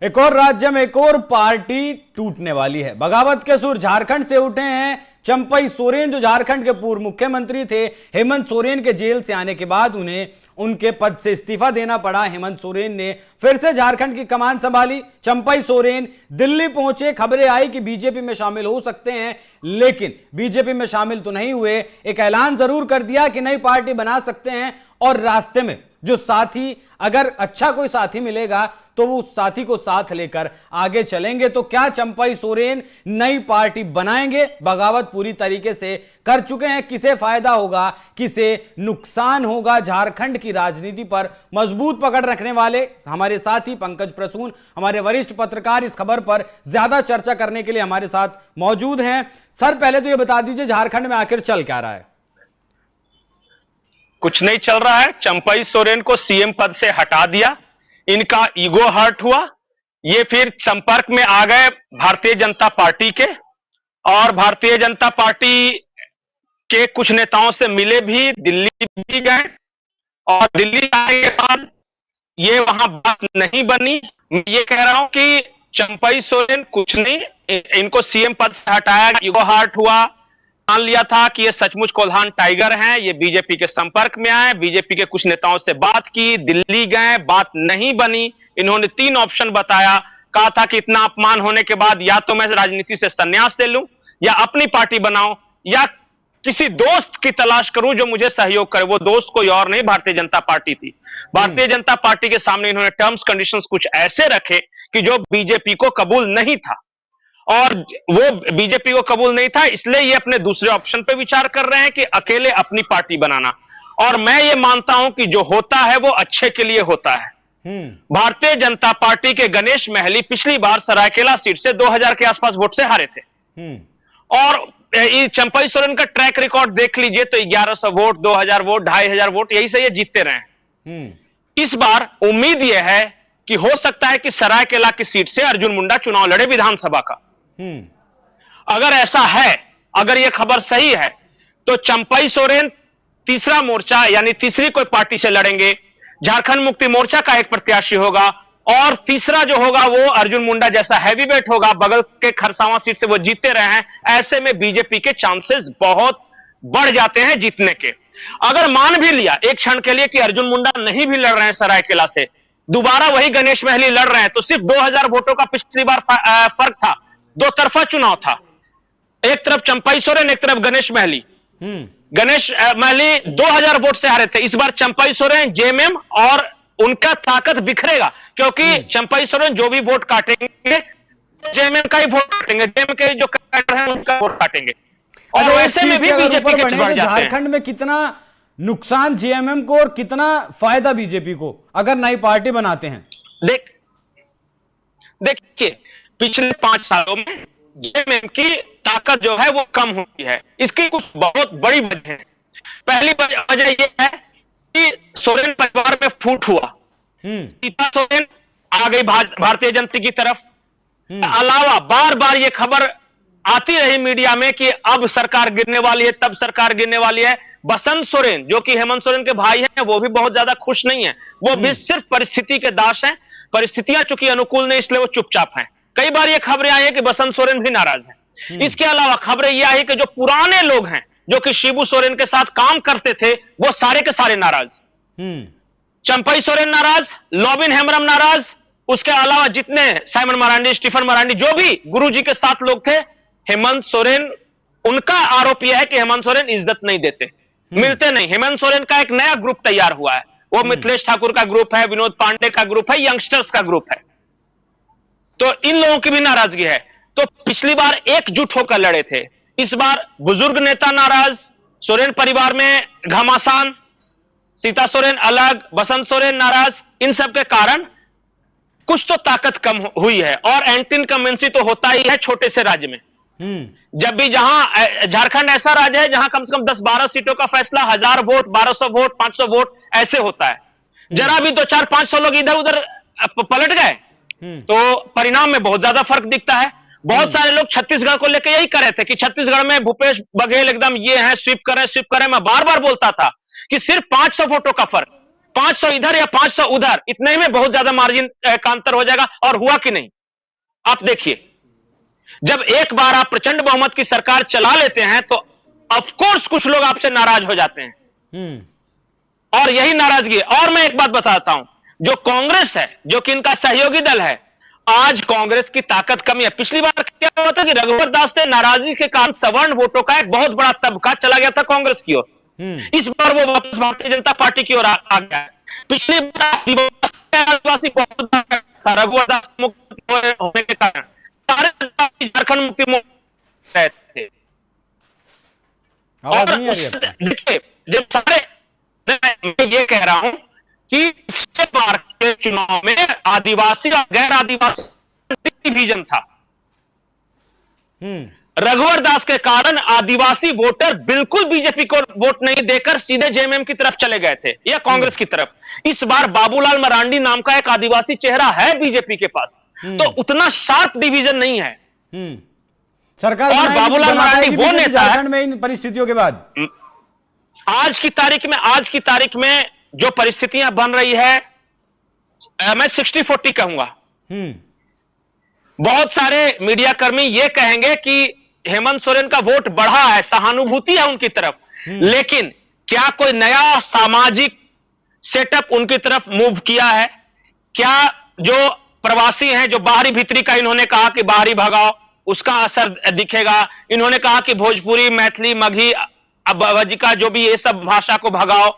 एक और राज्य में एक और पार्टी टूटने वाली है। बगावत के सुर झारखंड से उठे हैं। चंपई सोरेन जो झारखंड के पूर्व मुख्यमंत्री थे, हेमंत सोरेन के जेल से आने के बाद उन्हें उनके पद से इस्तीफा देना पड़ा। हेमंत सोरेन ने फिर से झारखंड की कमान संभाली। चंपई सोरेन दिल्ली पहुंचे। खबरें आई कि बीजेपी में शामिल हो सकते हैं, लेकिन बीजेपी में शामिल तो नहीं हुए। एक ऐलान जरूर कर दिया कि नई पार्टी बना सकते हैं और रास्ते में जो साथी, अगर अच्छा कोई साथी मिलेगा तो वो उस साथी को साथ लेकर आगे चलेंगे। तो क्या चंपई सोरेन नई पार्टी बनाएंगे? बगावत पूरी तरीके से कर चुके हैं। किसे फायदा होगा, किसे नुकसान होगा? झारखंड की राजनीति पर मजबूत पकड़ रखने वाले हमारे साथी पंकज प्रसून, हमारे वरिष्ठ पत्रकार, इस खबर पर ज्यादा चर्चा करने के लिए हमारे साथ मौजूद हैं। सर, पहले तो ये बता दीजिए, झारखंड में आखिर चल क्या रहा है? कुछ नहीं चल रहा है। चंपई सोरेन को सीएम पद से हटा दिया, इनका ईगो हर्ट हुआ। ये फिर संपर्क में आ गए भारतीय जनता पार्टी के, और भारतीय जनता पार्टी के कुछ नेताओं से मिले भी, दिल्ली भी गए, और दिल्ली आने के बाद ये वहां बात नहीं बनी। मैं ये कह रहा हूं कि चंपई सोरेन कुछ नहीं, इनको सीएम पद से हटाया, ईगो हर्ट हुआ। मान लिया था कि ये सचमुच कोल्हान टाइगर हैं। ये बीजेपी के संपर्क में आए, बीजेपी के कुछ नेताओं से बात की, दिल्ली गए, बात नहीं बनी। इन्होंने 3 ऑप्शन बताया। कहा था कि इतना अपमान होने के बाद या तो मैं राजनीति से संन्यास ले लूं, या अपनी पार्टी बनाऊं, या किसी दोस्त की तलाश करूं जो मुझे सहयोग करे। वो दोस्त कोई और नहीं, भारतीय जनता पार्टी थी। भारतीय जनता पार्टी के सामने इन्होंने टर्म्स कंडीशंस कुछ ऐसे रखे कि जो बीजेपी को कबूल नहीं था, और वो बीजेपी को कबूल नहीं था, इसलिए ये अपने दूसरे ऑप्शन पे विचार कर रहे हैं कि अकेले अपनी पार्टी बनाना। और मैं ये मानता हूं कि जो होता है वो अच्छे के लिए होता है। भारतीय जनता पार्टी के गणेश महली पिछली बार सरायकेला सीट से 2000 के आसपास वोट से हारे थे, और चंपई सोरेन का ट्रैक रिकॉर्ड देख लीजिए तो 1100 वोट, 2000 वोट, 2500 वोट, यही से ये जीतते रहे। इस बार उम्मीद यह है कि हो सकता है कि सरायकेला की सीट से अर्जुन मुंडा चुनाव लड़े विधानसभा का। अगर ऐसा है, अगर यह खबर सही है, तो चंपई सोरेन तीसरा मोर्चा यानी तीसरी कोई पार्टी से लड़ेंगे। झारखंड मुक्ति मोर्चा का एक प्रत्याशी होगा, और तीसरा जो होगा वो अर्जुन मुंडा जैसा हैवीवेट होगा। बगल के खरसावां सीट से वो जीतते रहे हैं। ऐसे में बीजेपी के चांसेस बहुत बढ़ जाते हैं जीतने के। अगर मान भी लिया एक क्षण के लिए कि अर्जुन मुंडा नहीं भी लड़ रहे हैं सरायकेला से, दोबारा वही गणेश महली लड़ रहे हैं, तो सिर्फ 2000 वोटों का पिछली बार फर्क था। दो तरफा चुनाव था, एक तरफ चंपई सोरेन, एक तरफ गणेश महली। गणेश महली 2000 वोट से हारे थे। इस बार चंपई सोरेन, जेएमएम, और उनका ताकत बिखरेगा, क्योंकि चंपई सोरेन जो भी वोट काटेंगे जेएमएम का ही वोट काटेंगे, जेएमएम के जो कैडर हैं उनका वोट काटेंगे। और वैसे में भी बीजेपी के बढ़ जाते हैं। झारखंड में कितना नुकसान जेएमएम को और कितना फायदा बीजेपी को अगर नई पार्टी बनाते हैं? देखिए, पिछले 5 सालों में जेएमएम की ताकत जो है वो कम हुई है। इसकी कुछ बहुत बड़ी वजह है। पहली वजह यह है कि सोरेन परिवार में फूट हुआ। सीता सोरेन आ गई भारतीय जनता की तरफ। अलावा बार बार यह खबर आती रही मीडिया में कि अब सरकार गिरने वाली है, तब सरकार गिरने वाली है। बसंत सोरेन जो कि हेमंत सोरेन के भाई हैं, वो भी बहुत ज्यादा खुश नहीं है। वो भी सिर्फ परिस्थिति के दास हैं। परिस्थितियां चूंकि अनुकूल नहीं, इसलिए वो चुपचाप हैं। कई बार ये खबरें आई है कि बसंत सोरेन भी नाराज है। इसके अलावा खबरें यह आई कि जो पुराने लोग हैं जो कि शिबू सोरेन के साथ काम करते थे, वो सारे के सारे नाराज। चंपई सोरेन नाराज, लॉबिन हेम्ब्रम नाराज, उसके अलावा जितने साइमन मरांडी, स्टीफन मरांडी, जो भी गुरुजी के साथ लोग थे, हेमंत सोरेन, उनका आरोप यह है कि हेमंत सोरेन इज्जत नहीं देते, मिलते नहीं। हेमंत सोरेन का एक नया ग्रुप तैयार हुआ है। वो मिथिलेश ठाकुर का ग्रुप है, विनोद पांडे का ग्रुप है, यंगस्टर्स का ग्रुप है। तो इन लोगों की भी नाराजगी है। तो पिछली बार एकजुट होकर लड़े थे, इस बार बुजुर्ग नेता नाराज, सोरेन परिवार में घमासान, सीता सोरेन अलग, बसंत सोरेन नाराज। इन सब के कारण कुछ तो ताकत कम हुई है, और एंटी इनकम्बेंसी तो होता ही है छोटे से राज्य में। जब भी जहां झारखंड ऐसा राज्य है जहां कम से कम 10-12 सीटों का फैसला 1000 वोट, 1200 वोट, 500 वोट ऐसे होता है। जरा भी 200-500 लोग इधर उधर पलट गए तो परिणाम में बहुत ज्यादा फर्क दिखता है। बहुत सारे लोग छत्तीसगढ़ को लेकर यही कर रहे थे कि छत्तीसगढ़ में भूपेश बघेल एकदम ये है, स्वीप कर रहे हैं, स्वीप कर रहे हैं। मैं बार बार बोलता था कि सिर्फ 500 वोटों का फर्क, 500 इधर या 500 उधर, इतने में बहुत ज्यादा मार्जिन का अंतर हो जाएगा। और हुआ कि नहीं, आप देखिए, जब एक बार आप प्रचंड बहुमत की सरकार चला लेते हैं तो ऑफ कोर्स कुछ लोग आपसे नाराज हो जाते हैं, और यही नाराजगी है। और मैं एक बात बताता हूं, जो कांग्रेस है, जो कि इनका सहयोगी दल है, आज कांग्रेस की ताकत कमी है। पिछली बार क्या हुआ था कि रघुवर दास से नाराजगी के कारण सवर्ण वोटों का एक बहुत बड़ा तबका चला गया था कांग्रेस की ओर। इस बार वो वापस भारतीय जनता पार्टी की ओर आ गया है। पिछली बार आदिवासी बहुत रघुवर दास मुक्त होने के कारण सारे झारखंड मुक्ति मोर्चा थे। और देखिए, जब सारे, मैं ये कह रहा हूं कि पिछले बार के चुनाव में आदिवासी और गैर आदिवासी डिवीजन था। रघुवर दास के कारण आदिवासी वोटर बिल्कुल बीजेपी को वोट नहीं देकर सीधे जेएमएम की तरफ चले गए थे या कांग्रेस की तरफ। इस बार बाबूलाल मरांडी नाम का एक आदिवासी चेहरा है बीजेपी के पास, तो उतना शार्प डिवीजन नहीं है। सरकार और बाबूलाल मरांडी वो नेता है में इन परिस्थितियों के बाद, आज की तारीख में जो परिस्थितियां बन रही है, मैं 60-40 कहूंगा। बहुत सारे मीडिया कर्मी ये कहेंगे कि हेमंत सोरेन का वोट बढ़ा है, सहानुभूति है उनकी तरफ, लेकिन क्या कोई नया सामाजिक सेटअप उनकी तरफ मूव किया है? क्या जो प्रवासी हैं, जो बाहरी भीतरी का इन्होंने कहा कि बाहरी भगाओ, उसका असर दिखेगा? इन्होंने कहा कि भोजपुरी, मैथिली, मगही, अवजिका, जो भी ये सब भाषा को भगाओ,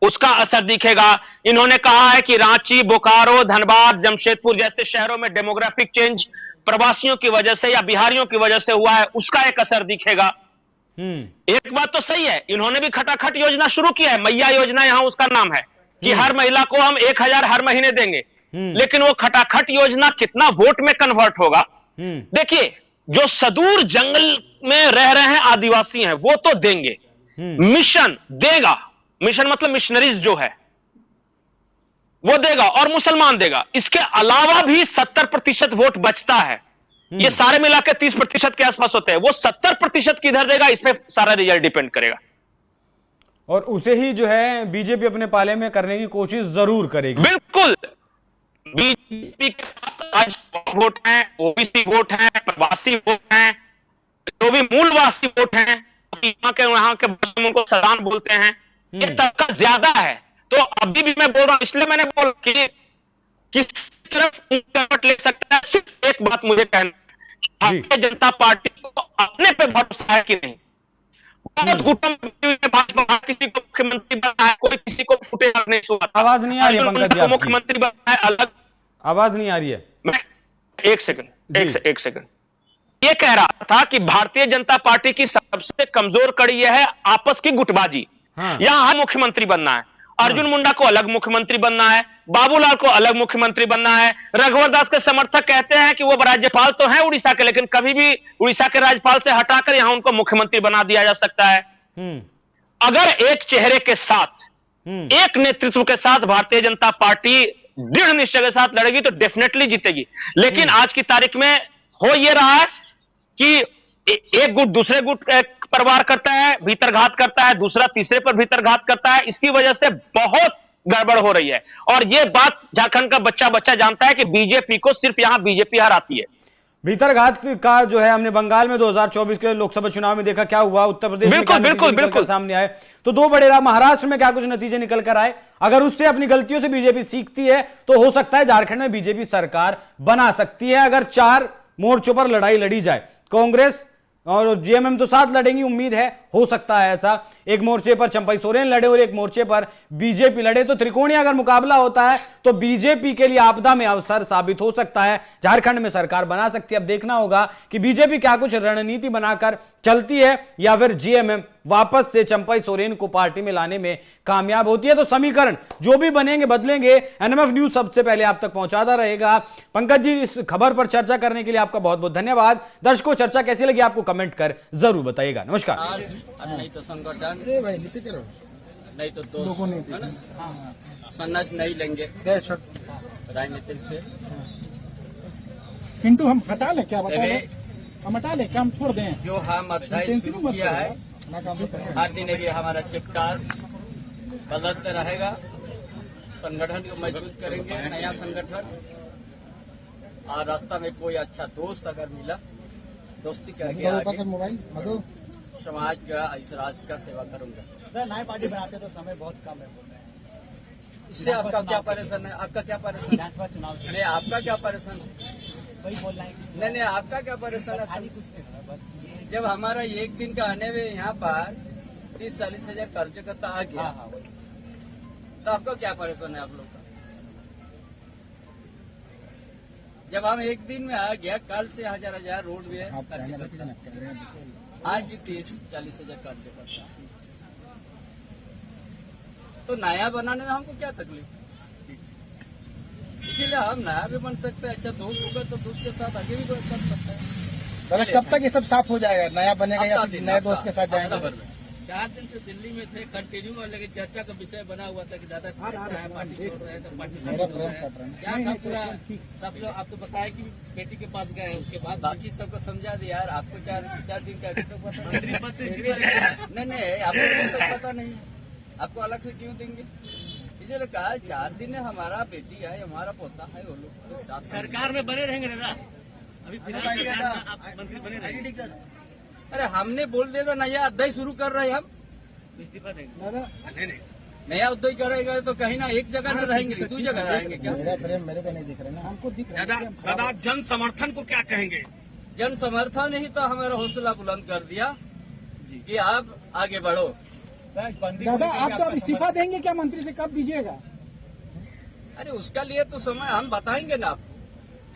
उसका असर दिखेगा। इन्होंने कहा है कि रांची, बोकारो, धनबाद, जमशेदपुर जैसे शहरों में डेमोग्राफिक चेंज प्रवासियों की वजह से या बिहारियों की वजह से हुआ है, उसका एक असर दिखेगा। एक बात तो सही है, इन्होंने भी खटाखट योजना शुरू किया है, मैया योजना यहां उसका नाम है, कि हर महिला को हम 1000 हर महीने देंगे। लेकिन वो खटाखट योजना कितना वोट में कन्वर्ट होगा? देखिए, जो सदूर जंगल में रह रहे हैं आदिवासी हैं, वो तो देंगे, मिशन देगा, मिशन मतलब मिशनरीज जो है वो देगा, और मुसलमान देगा। इसके अलावा भी 70% वोट बचता है। ये सारे मिला के 30% के आसपास होते हैं, वो 70% किधर देगा, इस पे सारा रिजल्ट डिपेंड करेगा। और उसे ही जो है बीजेपी अपने पाले में करने की कोशिश जरूर करेगी। बिल्कुल, बीजेपी के पास वोट हैं, ओबीसी वोट हैं, प्रवासी वोट हैं, जो भी मूलवासी वोट हैं, वहां के उनको सदान बोलते हैं, ये तबका ज्यादा है। तो अभी भी मैं बोल रहा हूं, इसलिए मैंने बोला कि किस तरफ वोट ले सकता है। सिर्फ एक बात मुझे कहना, भारतीय जनता पार्टी को अपने पे भरोसा है कि नहीं? बहुत भाजपा किसी को मुख्यमंत्री बना है, कोई किसी को फुटेज नहीं सुना। आवाज नहीं आ रही है पंकज जी आपकी, मुख्यमंत्री बना है अलग, आवाज नहीं आ रही है। मैं एक सेकंड ये कह रहा था कि भारतीय जनता पार्टी की सबसे कमजोर कड़ी यह है आपस की गुटबाजी। यहां हर मुख्यमंत्री बनना है, अर्जुन मुंडा को अलग मुख्यमंत्री बनना है, बाबूलाल को अलग मुख्यमंत्री बनना है। रघुवर दास के समर्थक कहते हैं कि वो राज्यपाल तो हैं उड़ीसा के, लेकिन कभी भी उड़ीसा के राज्यपाल से हटाकर यहां उनको मुख्यमंत्री बना दिया जा सकता है। अगर एक चेहरे के साथ, एक नेतृत्व के साथ भारतीय जनता पार्टी दृढ़ निश्चय के साथ लड़ेगी तो डेफिनेटली जीतेगी। लेकिन आज की तारीख में हो यह रहा है कि एक गुट दूसरे गुट पर वार करता है, भीतरघात करता है, दूसरा तीसरे पर भीतरघात करता है। इसकी वजह से बहुत गड़बड़ हो रही है, और यह बात झारखंड का बच्चा जानता है कि बीजेपी को सिर्फ यहां बीजेपी हराती है। भीतरघात का जो है हमने बंगाल में 2024 के लोकसभा चुनाव में देखा क्या हुआ, उत्तर प्रदेश में बिल्कुल सामने आए, तो दो बड़े महाराष्ट्र में क्या कुछ नतीजे निकल कर आए। अगर उससे अपनी गलतियों से बीजेपी सीखती है तो हो सकता है झारखंड में बीजेपी सरकार बना सकती है, अगर 4 मोर्चों पर लड़ाई लड़ी जाए। कांग्रेस और जेएमएम तो साथ लड़ेंगी, उम्मीद है हो सकता है ऐसा। एक मोर्चे पर चंपई सोरेन लड़े और एक मोर्चे पर बीजेपी लड़े, तो त्रिकोणीय अगर मुकाबला होता है तो बीजेपी के लिए आपदा में अवसर साबित हो सकता है, झारखंड में सरकार बना सकती है। अब देखना होगा कि बीजेपी क्या कुछ रणनीति बनाकर चलती है या फिर जेएमएम वापस से चंपई सोरेन को पार्टी में लाने में कामयाब होती है। तो समीकरण जो भी बनेंगे बदलेंगे, एनएमएफ न्यूज सबसे पहले आप तक पहुंचाता रहेगा। पंकज जी, इस खबर पर चर्चा करने के लिए आपका बहुत बहुत धन्यवाद। दर्शकों, चर्चा कैसी लगी आपको कमेंट कर जरूर बताइएगा। नमस्कार। नहीं तो संगठन, नहीं तो दोस्त, संन्यास नहीं लेंगे राजनीति से। पिंटू हम हटा लें क्या, बता दें हम हटा लें क्या, हम छोड़ दें? जो हम अध्याय शुरू किया है, हर दिन ये हमारा चिपकार बदलते रहेगा। संगठन को मजबूत करेंगे, नया संगठन। और रास्ता में कोई अच्छा दोस्त अगर मिला, दोस्ती करके आगे मोबाइल मधु समाज का, इस राज्य का सेवा करूंगा। नई पार्टी बनाते तो समय बहुत कम है बोल रहे हैं। इससे आपका क्या परेशान है? आपका क्या परेशान है? विधानसभा चुनाव नहीं, आपका क्या परेशान है? वही बोल रहे हैं। नहीं, आपका क्या परेशान है? खाली कुछ नहीं है, बस ये जब हमारा एक दिन का आने में यहाँ पर 30-40 हजार कर्ज करता आ गया, हाँ वही। तो आपको क्या परेशान है आप लोग का? जब हम एक दिन में आ गया, कल से हजार रोड में कर्ज करता, आज भी 30-40 हजार कर्ज करता, तो नया बनाने में हमको क्या तकलीफ? इसीलिए हम नया भी बन सकते हैं। अच्छा दोस्त होगा तो दोस्त के साथ आगे भी कर सकते हैं। दादा कब तक ये सब साफ हो जाएगा? नया बनेगा या फिर नए दोस्त के साथ जाएंगे? 4 दिन से दिल्ली में थे, कंटिन्यू, लेकिन चर्चा का विषय बना हुआ था कि दादा कैसा है, पार्टी छोड़ रहे हैं तो पार्टी से मेरा छोड़ प्रेम रहे कट रहा हैं। है। क्या था पूरा सब लोग आपको बताया कि बेटी के पास गए, उसके बाद बाकी सबको समझा दिया। यार आपको 4 दिन का अभी तक पता नहीं, आपको तो पता नहीं, आपको अलग से क्यों देंगे? इसलिए कहा 4 दिन है, हमारा बेटी है, हमारा पोता है, वो लोग सरकार में बने रहेंगे दादा, अभी फिलहाल आप मंत्री बने रहेंगे। अरे हमने बोल दिया था नया अध्याय शुरू कर रहे हैं हम, इस्तीफा देंगे। दादा नया अध्याय करेगा तो कहीं ना एक जगह न रहेंगे, 2 जगह रहेंगे क्या? मेरा प्रेम मेरे को नहीं दिख रहा ना, हमको दिख रहा है। दादा जन समर्थन को क्या कहेंगे? जन समर्थन ही तो हमारा हौसला बुलंद कर दिया कि आप आगे बढ़ो। दादा आप तो अब इस्तीफा देंगे क्या? मंत्री से कब दीजिएगा? अरे उसका लिए तो समय हम बताएंगे ना आपको,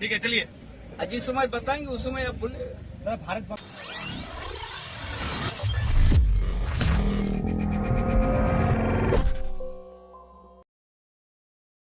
ठीक है चलिए। जिस समय बताएंगे उस समय आप बोले। भारत